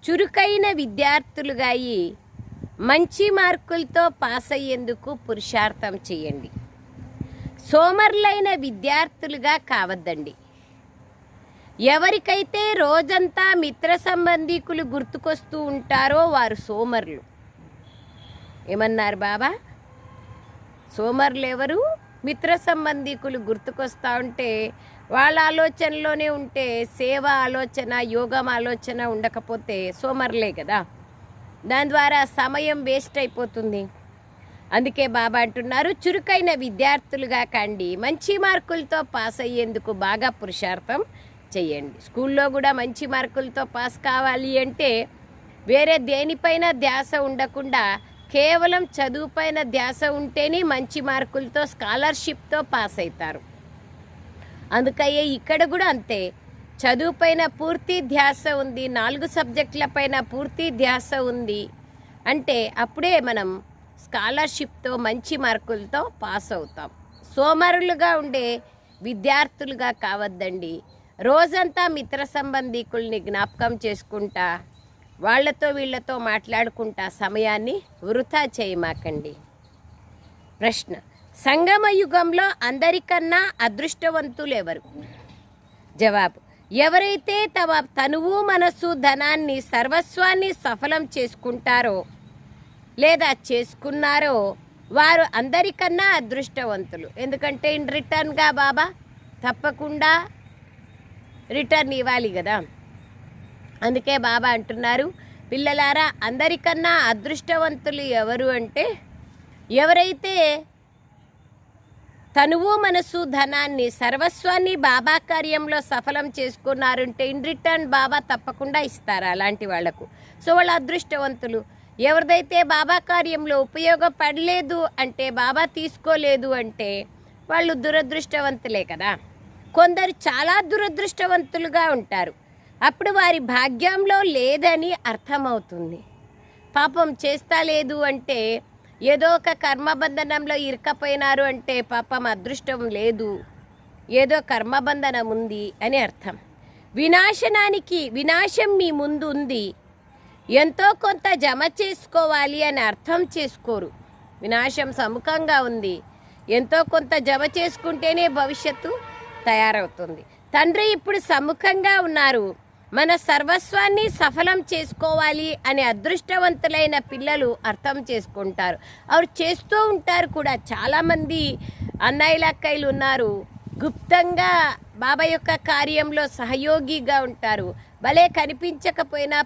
చురుకైన విద్యార్థులుగా అయి మంచి మార్కులతో పాస్ అయ్యేందుకు పురుషార్థం చేయండి. సోమరులైన విద్యార్థులుగా కావద్దండి. ఎవరికైతే రోజంతా మిత్ర సంబంధీకులు గుర్తుకొస్తూ ఉంటారో వారు సోమరులు. ఏమన్నారు బాబా? సోమరులు ఎవరు? మిత్ర సంబంధీకులు గుర్తుకొస్తూ ఉంటే వాళ్ళ ఆలోచనలోనే ఉంటే సేవ ఆలోచన, యోగం ఆలోచన ఉండకపోతే సోమరులే కదా. దాని ద్వారా సమయం వేస్ట్ అయిపోతుంది. అందుకే బాబా అంటున్నారు, చురుకైన విద్యార్థులుగా కండి, మంచి మార్కులతో పాస్ అయ్యేందుకు బాగా పురుషార్థం చేయండి. స్కూల్లో కూడా మంచి మార్కులతో పాస్ కావాలి అంటే వేరే దేనిపైన ధ్యాస ఉండకుండా కేవలం చదువుపైన ధ్యాస ఉంటేనే మంచి మార్కులతో స్కాలర్షిప్తో పాస్ అవుతారు. అందుకయ్యే ఇక్కడ కూడా అంతే, చదువుపైన పూర్తి ధ్యాస ఉంది, 4 సబ్జెక్టులపైన పూర్తి ధ్యాస ఉంది అంటే అప్పుడే మనం స్కాలర్షిప్తో మంచి మార్కులతో పాస్ అవుతాం. సోమరులుగా ఉండే విద్యార్థులుగా కావద్దండి. రోజంతా మిత్ర సంబంధీకుల్ని జ్ఞాపకం చేసుకుంటా వాళ్లతో వీళ్లతో మాట్లాడుకుంటా సమయాన్ని వృధా చేయమాకండి. ప్రశ్న: సంగమ యుగంలో అందరికన్నా అదృష్టవంతులు ఎవరు? జవాబు: ఎవరైతే తమ తనువు, మనసు, ధనాన్ని, సర్వస్వాన్ని సఫలం చేసుకుంటారో లేదా చేసుకున్నారో వారు అందరికన్నా అదృష్టవంతులు. ఎందుకంటే ఇన్ రిటర్న్గా బాబా తప్పకుండా రిటర్న్ ఇవ్వాలి కదా. అందుకే బాబా అంటున్నారు, పిల్లలారా, అందరికన్నా అదృష్టవంతులు ఎవరు అంటే ఎవరైతే తనువు, మనసు, ధనాన్ని, సర్వస్వాన్ని బాబా కార్యంలో సఫలం చేసుకున్నారంటే ఇన్ రిటర్న్ బాబా తప్పకుండా ఇస్తారు అలాంటి వాళ్లకు. సో వాళ్ళు అదృష్టవంతులు. ఎవరిదైతే బాబా కార్యంలో ఉపయోగపడలేదు అంటే, బాబా తీసుకోలేదు అంటే వాళ్ళు దురదృష్టవంతులే కదా. కొందరు చాలా దురదృష్టవంతులుగా ఉంటారు. అప్పుడు వారి భాగ్యంలో లేదని అర్థమవుతుంది. పాపం చేస్తా లేదు అంటే, ఏదో ఒక కర్మబంధనంలో ఇరుకపోయినారు అంటే పాపం అదృష్టం లేదు, ఏదో కర్మబంధనం ఉంది అని అర్థం. వినాశం మీ ముందు ఉంది, ఎంతో కొంత జమ చేసుకోవాలి అని అర్థం చేసుకోరు. వినాశం సముఖంగా ఉంది, ఎంతో కొంత జమ చేసుకుంటేనే భవిష్యత్తు తయారవుతుంది. తండ్రి ఇప్పుడు సముఖంగా ఉన్నారు, మన సర్వస్వాన్ని సఫలం చేసుకోవాలి అని అదృష్టవంతులైన పిల్లలు అర్థం చేసుకుంటారు. వారు చేస్తూ ఉంటారు కూడా. చాలామంది అన్నయ్యలు, అక్కయ్యలు ఉన్నారు, గుప్తంగా బాబా యొక్క కార్యంలో సహయోగిగా ఉంటారు. భలే కనిపించకపోయినా